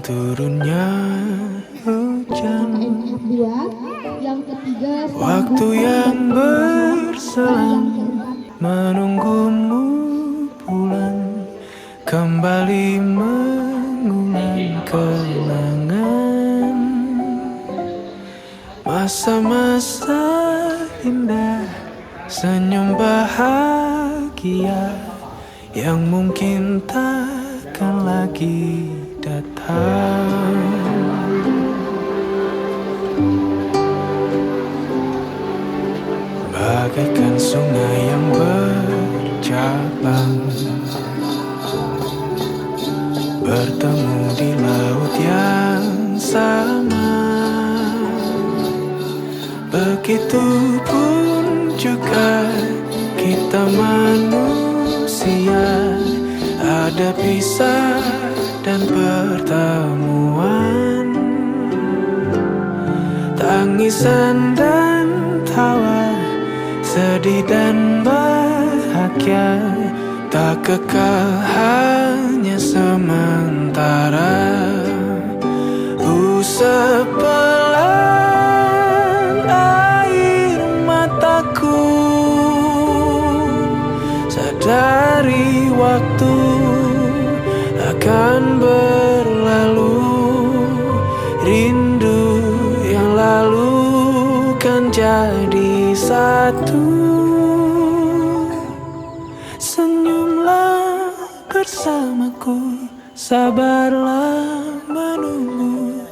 turunnya hujan, yang ketiga waktu yang berselang menunggumu pulang, kembali mengulang kenangan masa-masa indah, senyum bahagia yang mungkin takkan lagi datang. Bagaikan sungai yang bercabang, bertemu di laut yang sama. Begitupun juga kita manusia, ada pisah dan pertemuan, tangisan dan tawa, sedih dan bahagia, tak kekal hanya sementara. Sepelan air mataku, sadari waktu akan berlalu, rindu yang lalu kan jadi satu. Senyumlah bersamaku, sabarlah menunggu,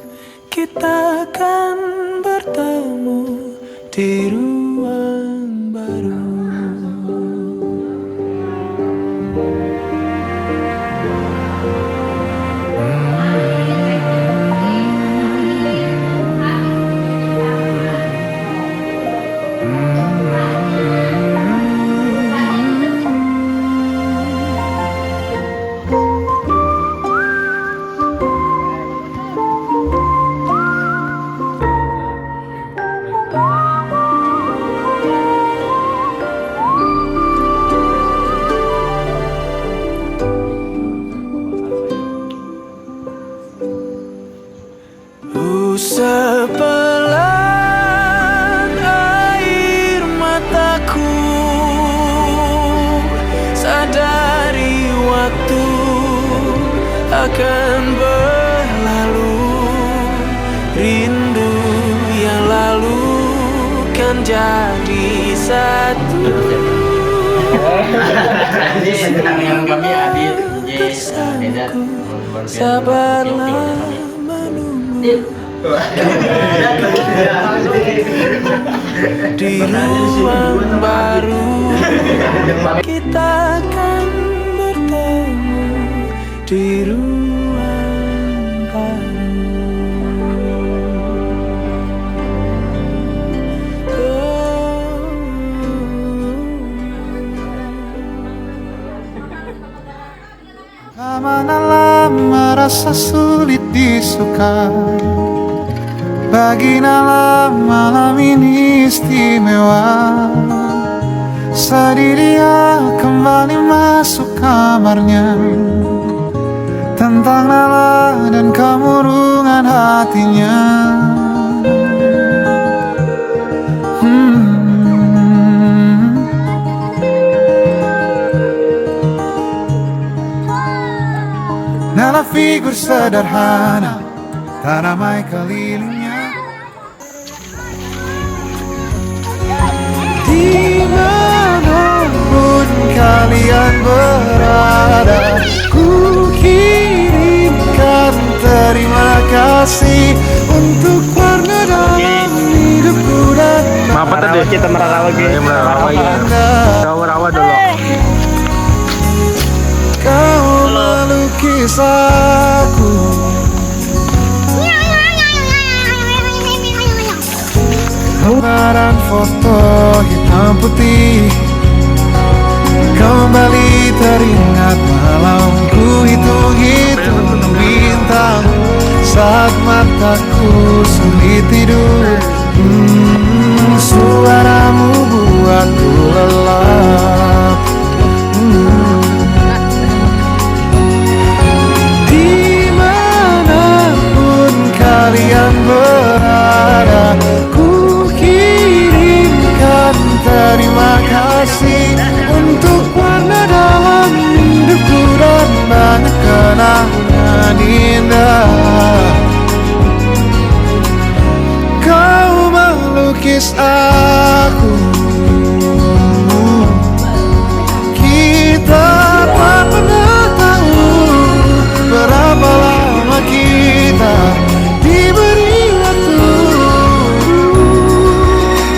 kita akan bertemu di ruang baru. Sepelan air mataku, sadari waktu akan berlalu, rindu yang lalu kan jadi satu. Yang kami Adit, Dedat, sabarlah menunggu di ruang baru, kita akan bertemu di ruang baru. Kemana lama rasa sulit disuka, bagi malam ini istimewa. Sedih dia kembali masuk kamarnya, tentang Nala dan kemurungan hatinya. Nala figur sederhana, tak ramai kelilingnya. Dimanapun kalian berada, ku kirimkan terima kasih untuk warna dalam hidupku dan apa tadi kita merawat lagi? Merawat dulu. kau melukis aku. Lembaran foto hitam putih kembali teringat, malamku hitung-hitung bintang saat mataku sulit tidur. Suaramu buatku lelap. Di mana egois aku. Kita tak pernah tahu berapa lama kita diberi waktu.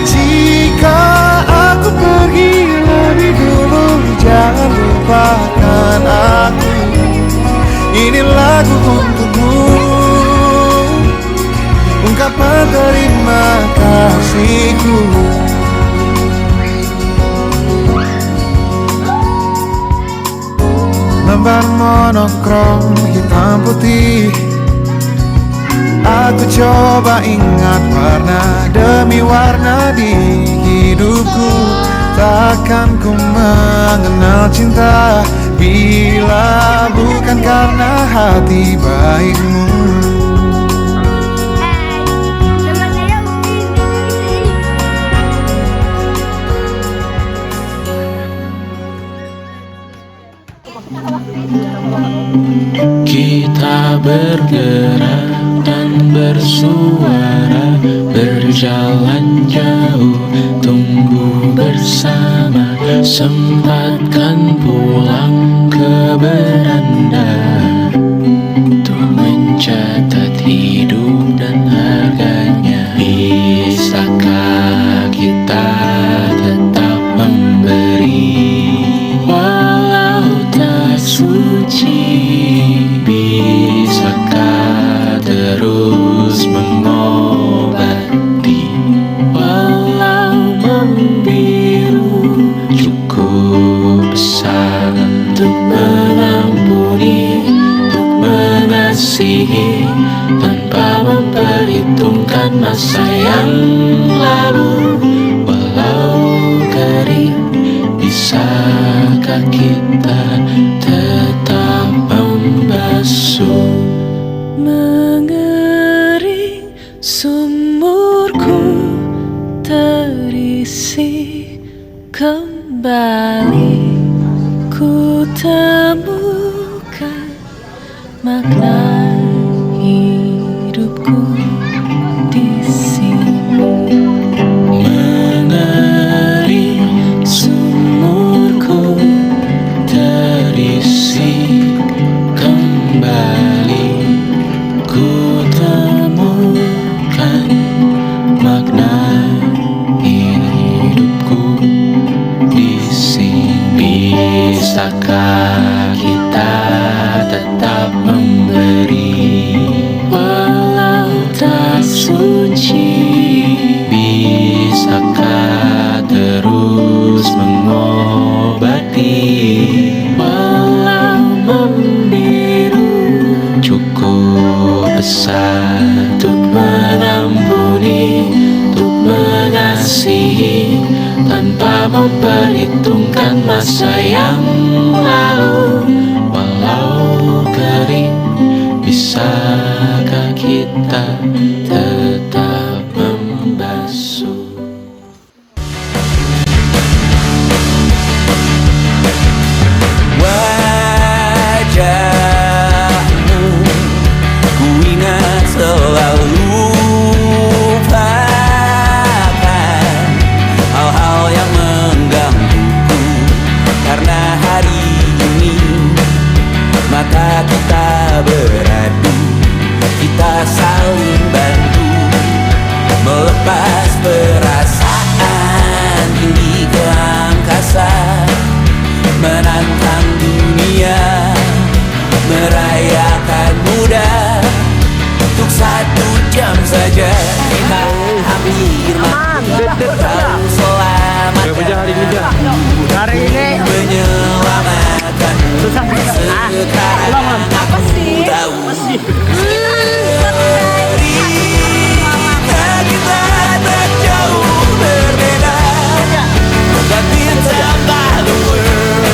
Jika aku pergi lebih dulu, jangan lupakan aku. Ini lagu untukmu, ungkapan terima kasihku. Lembar monokrom hitam putih, aku coba ingat warna demi warna di hidupku. Takkan ku mengenal cinta bila bukan karena hati baikmu. Kita bergerak dan bersuara, berjalan jauh, tumbuh bersama. Sempatkan pulang ke beranda untuk mencatat hidup dan harganya. Bisakah kita tetap memberi walau tak suci? Bisakah terus mengobati walau membiru? Cukup besar untuk mengampuni, untuk mengasihi, tanpa memperhitungkan masa yang lalu. Walau kering, bisakah kita tetap membasuh? Mengering sumurku terisi kembali, ku temukan makna hidupku di sini. Mengering sumurku terisi kembali, ku temukan makna hidupku di sini. Bisakah kita tetap memberi walau tak suci? Bisakah terus mengobati walau membiru? Cukup besar untuk mengampuni, untuk mengasihi, tanpa memperhitungkan masa yang lalu. Walau kering, bisakah kita tetap membasuh? Wajahmu ku ingat selalu, lupakan hal-hal yang menggangguku. Karena hari ini mata kita beradu, kita saling bantu melepas perasaan tinggi ke angkasa, menantang dunia, merayakan muda untuk 1 jam saja. Kita hampir mati, kau selamatkan Hari ini menyelamatkan. Sekarang aku tahu cerita kita tak jauh berbeda, tapi tambah the world.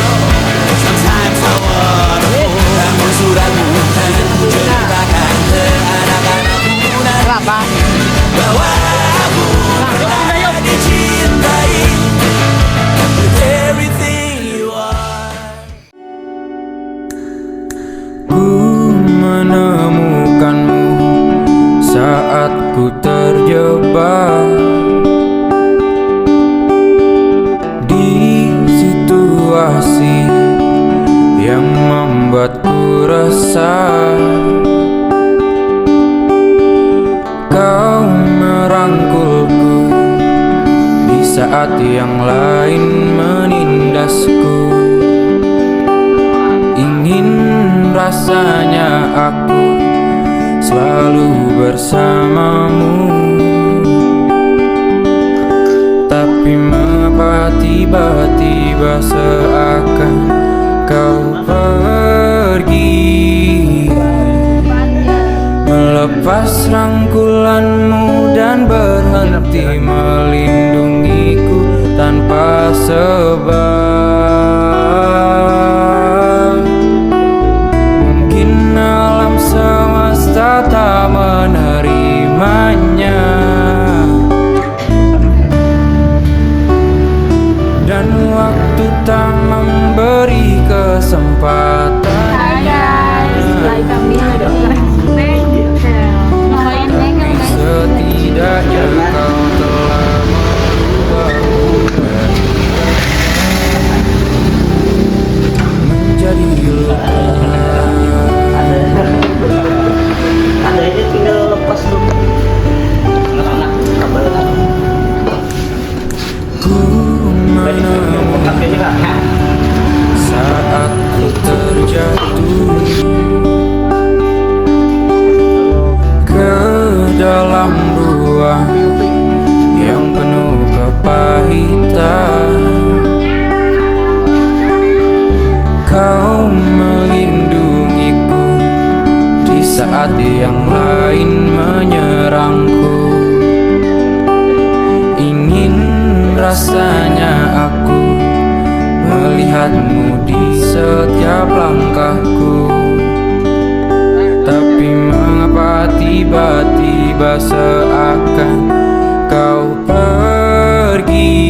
Sometimes I wanna hold. Namun sudah bukan ceritakan ke anak-anakku nanti bahwa aku pernah dicintai with everything you are. Ku menemukanmu saat ku terjebak situasi yang membuatku resah. Kau merangkulku di saat yang lain menindasku. Ingin rasanya aku selalu bersamamu, tapi mengapa tiba-tiba seakan kau pergi, melepas rangkulanmu dan berhenti melindungiku tanpa sebab. Mungkin alam semesta tak menerimanya, dan waktu tak memberi kesempatan. Setidaknya kau telah merubahku menjadi luka. Ada ini tinggal lepas tuh. Ku menemukan saat ku terjatuh ke dalam ruang yang penuh kepahitan. Kau melindungiku di saat yang lain menyerangku. Ingin rasanya aku melihatmu di setiap langkahku, tapi mengapa tiba-tiba seakan kau pergi,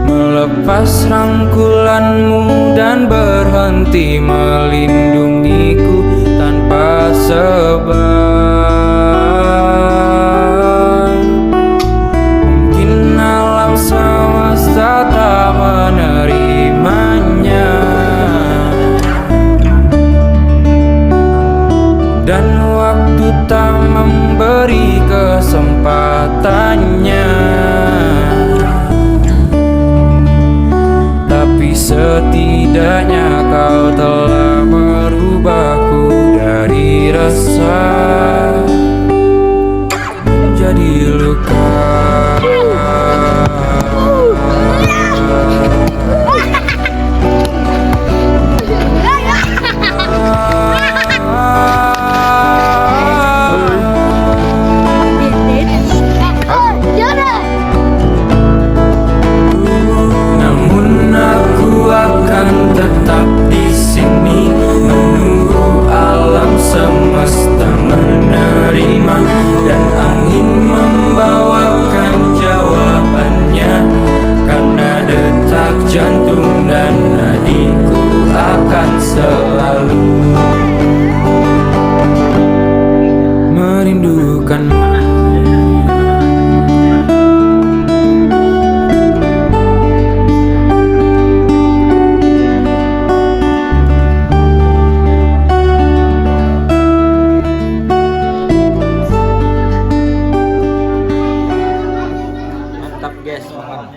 melepas rangkulanmu dan berhenti melindungiku tanpa sebab. Mungkin alam semesta tak menerimanya, dan waktu tak memberi kesempatannya. Tapi setidaknya kau telah merubahku dari resah menjadi luka. Namun aku akan tetap di sini menunggu alam semesta menerima, dan angin membawakan jawabannya, karena detak jantung dan nadiku akan selalu merindukanmu. Mantap guys, mantap.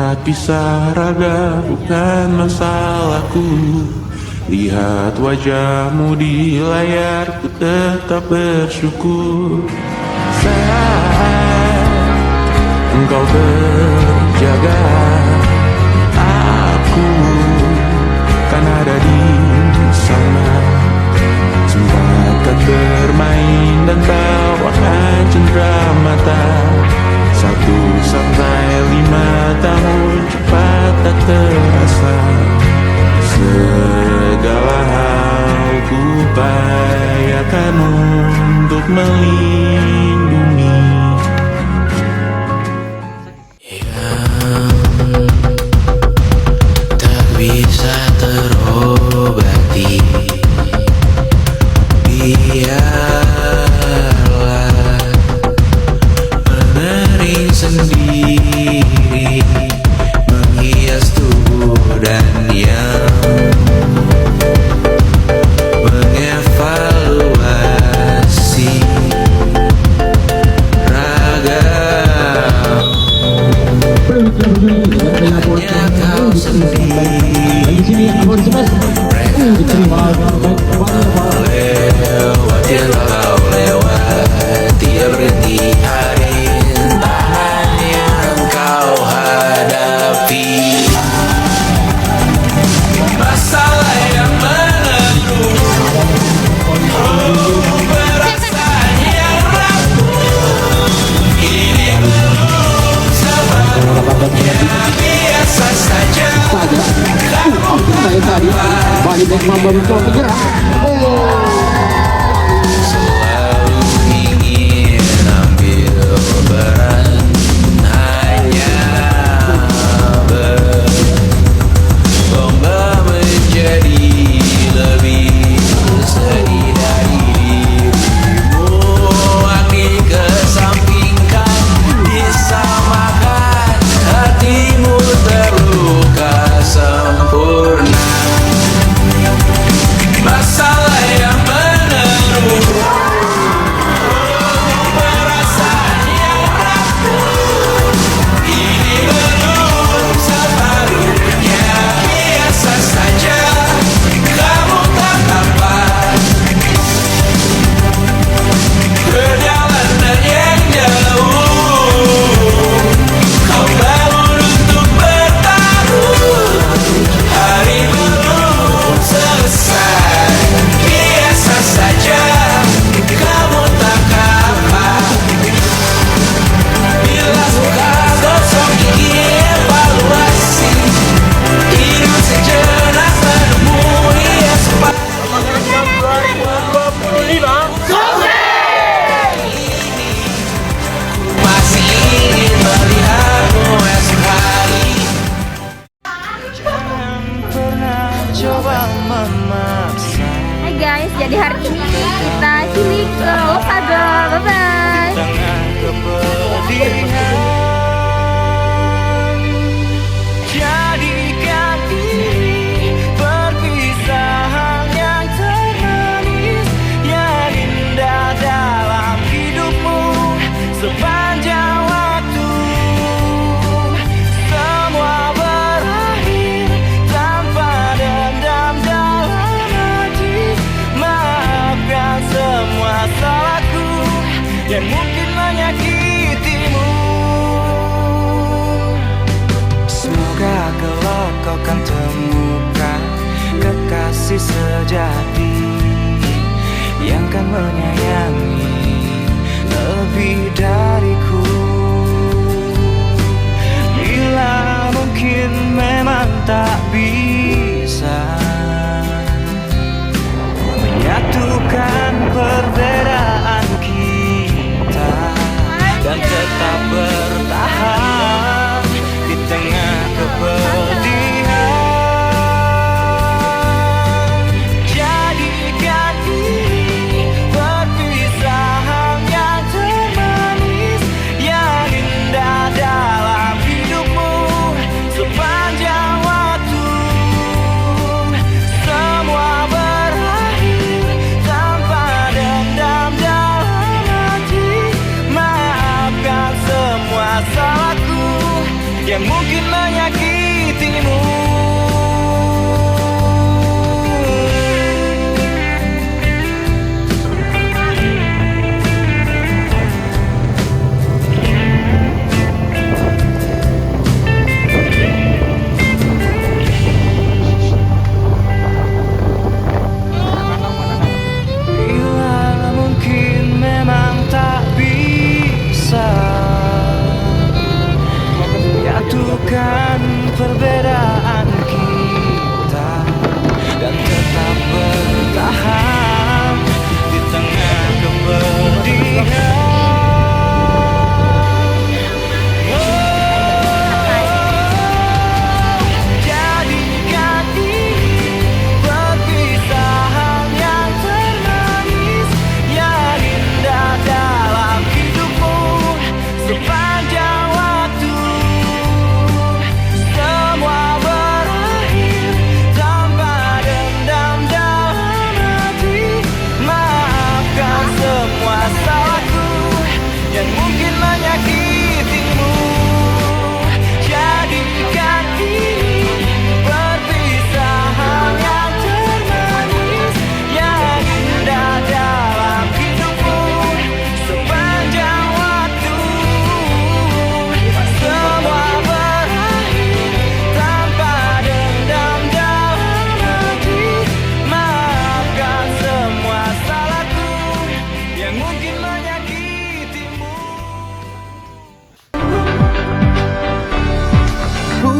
Saat pisah raga bukan masalahku. Lihat wajahmu di layar, ku tetap bersyukur. Saat engkau terjaga, aku kan ada di sana. Sempatkan bermain dan bawakan cendera mata. 1 sampai 5 tahun cepat tak terasa. Segala hal ku upayakan untuk melindungi. Tak bisa terobati, biarlah mengering sendiri, menghias tubuh dan yang mengevaluasi ragam. Hanya kau sendiri lewat yang kau lewati, berhenti hari rintangan yang kau hadapi. Masalah yang mengeluh, perasaan yang rapuh, ini belum sepenuhnya biasa saja. Selalu ingin ambil peran, hanya berlomba menjadi lebih sedih dari dirimu. Aku kesampingkan, disamakan, hatimu terluka sempurna. Masalah yang meneru, perasaan yang rapuh, ini belum separuhnya biasa saja. Kamu tak dapat perjalanan yang jauh, kau bangun untuk bertaruh. Hari belum selesai, biasa saja. Kamu tak kalah. Bila suka gosok gigi evaluasi, hidup sejenak menemui espas. Masih ingin melihatmu esok hari. Jangan pernah coba memaksa. Hai guys, jadi hari ini kita cilik ke Lokada. Bye-bye. Dengan kepedihan, jadikan ini perpisahan yang termanis, yang indah dalam hidupmu sepanjang waktu. Semua berakhir tanpa dendam dalam hati. Maafkan semua salahku yang mungkin menyakitimu. Semoga kelak kau kan temukan kekasih sejati yang kan menyayangi lebih dariku. Bila mungkin memang tak bisa menyatukan perbedaan kita,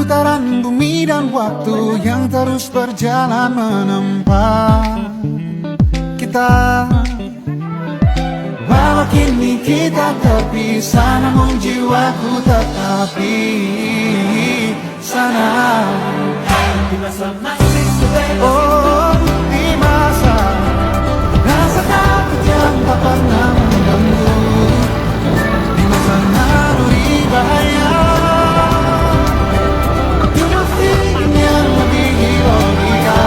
putaran bumi dan waktu yang terus berjalan menempa kita. Walau kini kita terpisah, namun jiwaku tetap di sana. Oh, di masa rasa takut yang tak pernah mengganggu, di masa naluri bahaya, tubuh feeling yang melebihi logika.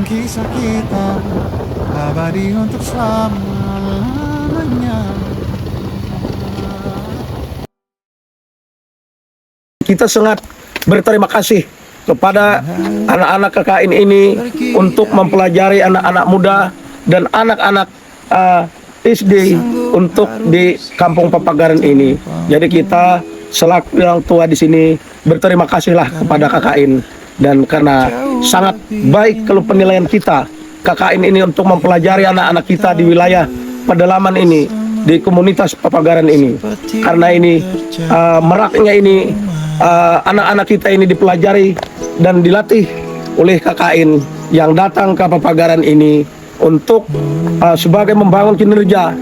Kisah kita abadi untuk selamanya. Kita sangat berterima kasih kepada anak-anak KKN ini untuk mempelajari anak-anak muda dan anak-anak SD untuk di Kampung Papagaran ini. Jadi kita selaku yang tua di sini berterima kasihlah kepada KKN, dan karena sangat baik kalau penilaian kita KKN ini untuk mempelajari anak-anak kita di wilayah pedalaman ini, di komunitas Papagaran ini. Karena ini meraknya ini anak-anak kita ini dipelajari dan dilatih oleh KKN yang datang ke Papagaran ini untuk sebagai membangun kinerja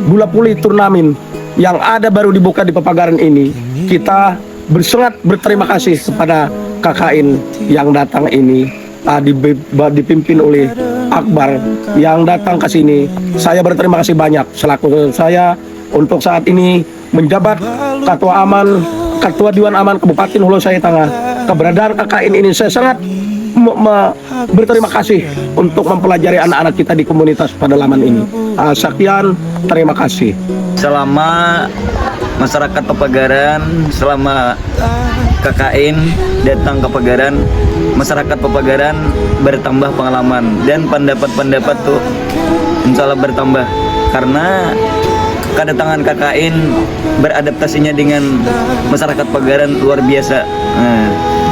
bola voli turnamen yang ada baru dibuka di Papagaran ini. Kita sangat berterima kasih kepada KKN yang datang ini, dipimpin oleh Akbar yang datang ke sini. Saya berterima kasih banyak selaku saya untuk saat ini menjabat Ketua Dewan Aman Kabupaten Hulu Saya Tengah. Keberadaan KKN ini saya sangat berterima kasih untuk mempelajari anak-anak kita di komunitas pedalaman ini. Sekian, terima kasih. Selama masyarakat Papagaran, selama KKN datang ke Papagaran, masyarakat Papagaran bertambah pengalaman dan pendapat-pendapat tuh insya Allah bertambah, karena kedatangan KKN beradaptasinya dengan masyarakat Papagaran luar biasa. Nah,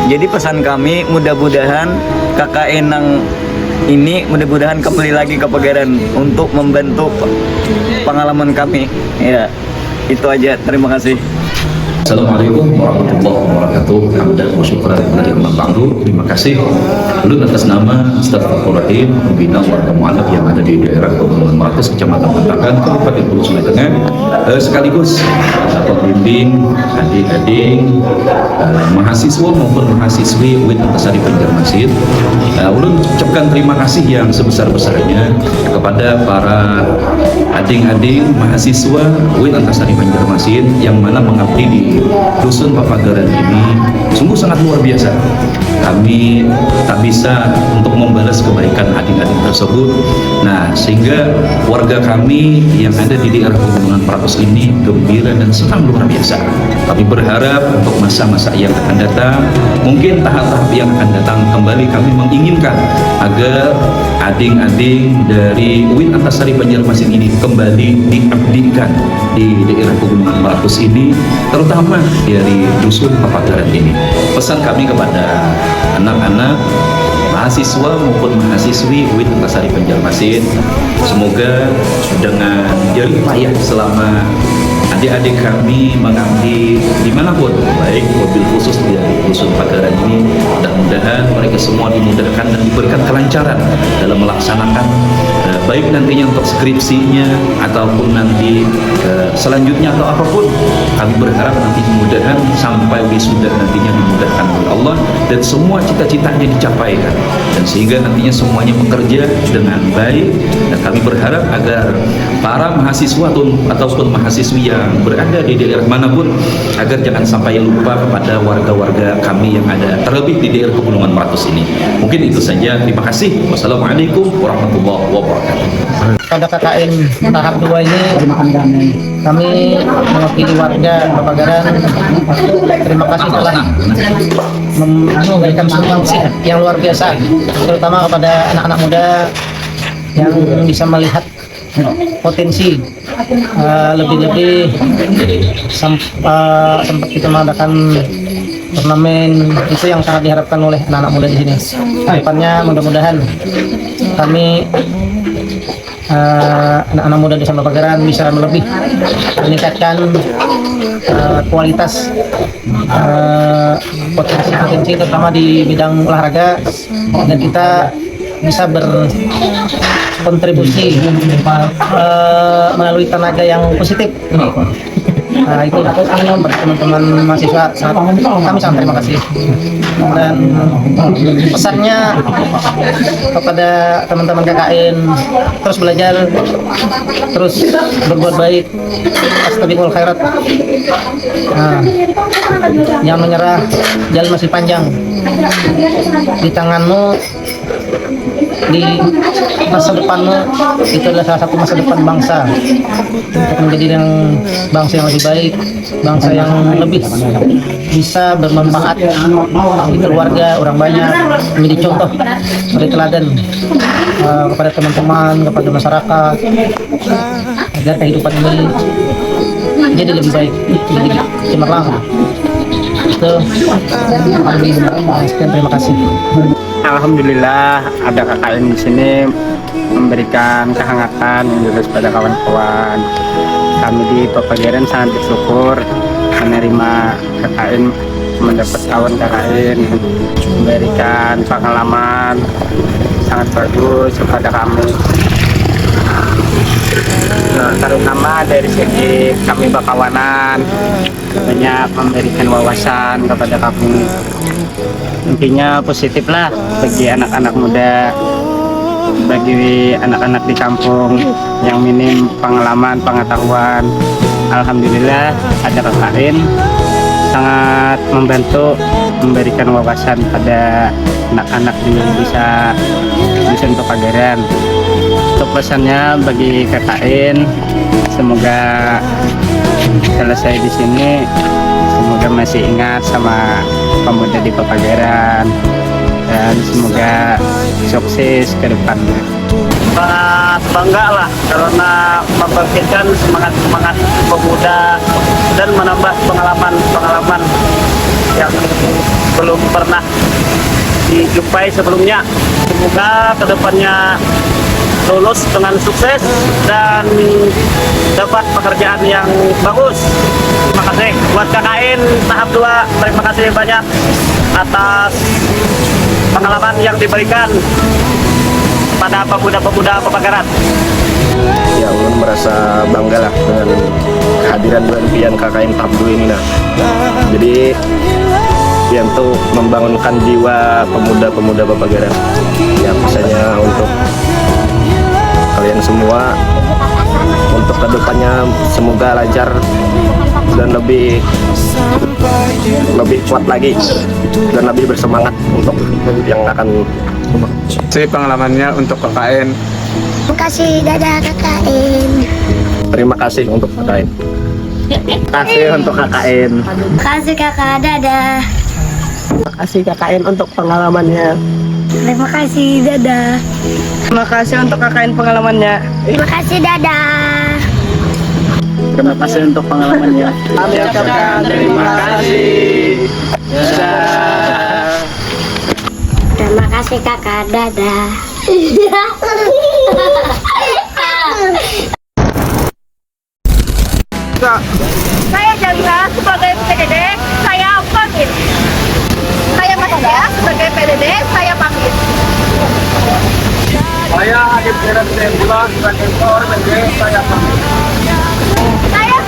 jadi pesan kami, mudah-mudahan KKN yang ini mudah-mudahan kembali lagi ke Papagaran untuk membantu pengalaman kami. Ya, itu aja. Terima kasih. Assalamualaikum warahmatullahi wabarakatuh. Hamdan wa syukran kepada Yang Maha Agung. Terima kasih ulun atas nama Astagfirullahaladzim pembina warga mualaf yang ada di daerah Kabupaten Meratus, Kecamatan Bentakan, Kabupaten Hulu Sungai Tengah, sekaligus pembimbing, adik-adik, mahasiswa maupun mahasiswi UIN Antasari Banjarmasin. Ulun ucapkan terima kasih yang sebesar-besarnya kepada para adik-adik mahasiswa UIN Antasari Banjarmasin yang mana mengabdi di Dusun Papagaran ini sungguh sangat luar biasa. Kami tak bisa untuk membalas kebaikan adik-adik tersebut. Nah, sehingga warga kami yang ada di daerah Pegunungan Meratus ini gembira dan senang luar biasa. Kami berharap untuk masa-masa yang akan datang, mungkin tahap-tahap yang akan datang kembali, kami menginginkan agar adik-adik dari UIN Antasari Banjarmasin ini kembali diabdikan di daerah Pegunungan Meratus ini, terutama dari Dusun Papagaran ini. Pesan kami kepada anak-anak mahasiswa maupun mahasiswi UIN Antasari Banjarmasin, semoga dengan jerih payah selama adik-adik kami mengabdi dimanapun, baik mobil khusus di Dusun Papagaran ini, mudah-mudahan mereka semua dimudahkan dan diberikan kelancaran dalam melaksanakan baik nantinya untuk skripsinya ataupun nanti selanjutnya atau apapun, kami berharap nanti mudah-mudahan sampai wisuda nantinya dimudahkan oleh Allah dan semua cita-citanya dicapaikan, dan sehingga nantinya semuanya bekerja dengan baik. Dan kami berharap agar para mahasiswa ataupun mahasiswi yang berada di daerah manapun agar jangan sampai lupa kepada warga-warga kami yang ada terlebih di daerah Pegunungan Meratus ini. Mungkin itu saja. Terima kasih. Wassalamualaikum warahmatullahi wabarakatuh. Pada KKN tahap 2 ini kami mewakili warga Papagaran, terima kasih telah memberikan sumbangsi yang luar biasa, terutama kepada anak-anak muda yang bisa melihat potensi. Lebih-lebih sempat kita mengadakan turnamen, itu yang sangat diharapkan oleh anak-anak muda di sini. Depannya mudah-mudahan kami anak-anak muda desa Papagaran bisa lebih meningkatkan kualitas potensi terutama di bidang olahraga, dan kita bisa berkontribusi melalui tenaga yang positif. Itu teman-teman mahasiswa kami sangat terima kasih, dan pesannya kepada teman-teman KKN, terus belajar, terus berbuat baik, astabiqul khairat, jangan menyerah, jalan masih panjang, di tanganmu, di masa depanmu itu adalah salah satu masa depan bangsa, untuk menjadi bangsa yang lebih baik, bangsa yang lebih bisa bermanfaat di keluarga orang banyak, menjadi contoh, menjadi teladan kepada teman-teman, kepada masyarakat, agar kehidupan ini jadi lebih baik, jadi cemerlang. Itu sekian, terima kasih. Alhamdulillah ada KKN di sini memberikan kehangatan juga kepada kawan-kawan. Kami di Papagaran sangat bersyukur menerima KKN, mendapat kawan KKN, memberikan pengalaman sangat bagus kepada kami. Terutama dari segi kami bakawanan banyak memberikan wawasan kepada kami. Intinya positif lah bagi anak-anak muda, bagi anak-anak di kampung yang minim pengalaman, pengetahuan. Alhamdulillah ada KKN sangat membantu memberikan wawasan pada anak-anak di desa Dusun Papagaran. Untuk pesannya bagi KKN, semoga selesai di sini, semoga masih ingat sama pemuda di Papagaran, dan semoga sukses ke depannya. Sangat bangga lah karena membangkitkan semangat pemuda dan menambah pengalaman yang belum pernah dijumpai sebelumnya. Semoga kedepannya lulus dengan sukses dan dapat pekerjaan yang bagus. Terima kasih buat KKN tahap 2, terima kasih banyak atas pengalaman yang diberikan pada pemuda-pemuda Papagaran. Ya, ulun merasa bangga lah dengan kehadiran bulan pian KKN tahap 2 ini nah. Jadi pian tuh membangunkan jiwa pemuda-pemuda Papagaran. Ya, misalnya untuk kalian semua, untuk kedepannya semoga lancar dan lebih kuat lagi dan lebih bersemangat untuk yang akan Pengalamannya untuk KKN. Terima kasih, dadah KKN. Terima kasih untuk KKN. Terima kasih untuk KKN. Terima kasih kakak, dadah. Terima kasih KKN untuk pengalamannya. Terima kasih, dadah. Terima kasih untuk KKN pengalamannya. Terima kasih, dadah. Terima kasih untuk pengalamannya. Kami ucapkan terima kasih. Terima kasih kakak, dadah. Saya Jalila sebagai PDD, saya pamit. Saya Masia sebagai PDD, saya pamit. Saya Adib Jiran Sembula sebagai PDD, saya pamit. Saya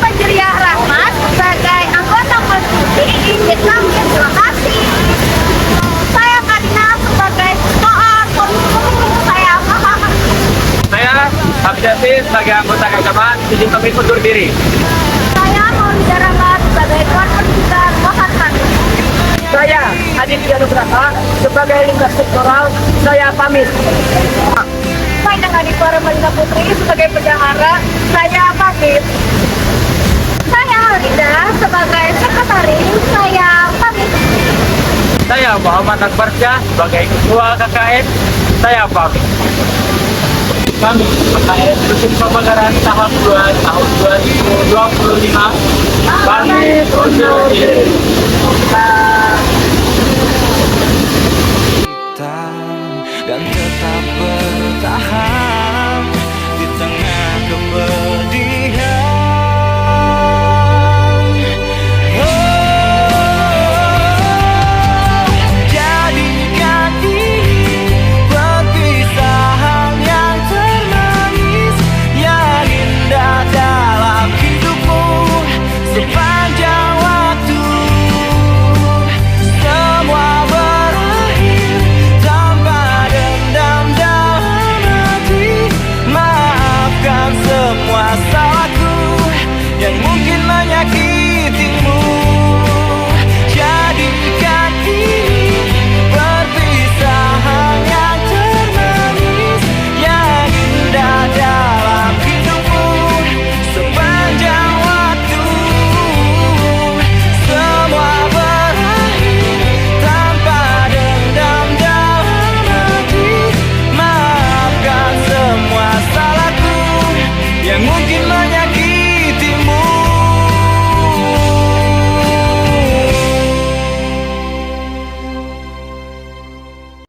Mari undur diri. Saya Maulida Rahmat sebagai tuan pertugas Bahan Kami. Saya Aditya Nugraha sebagai lintas sektoral, saya pamit. Saya Aditya Malina Putri sebagai bendahara, saya pamit. Saya Alida sebagai sekretaris, saya pamit. Saya Muhammad Akbar Syah sebagai ketua KKN, saya pamit. Kami KKN Rusun Pembakaran tahap 2 tahun 2025. Kami undur diri. Dan tetap bertahan.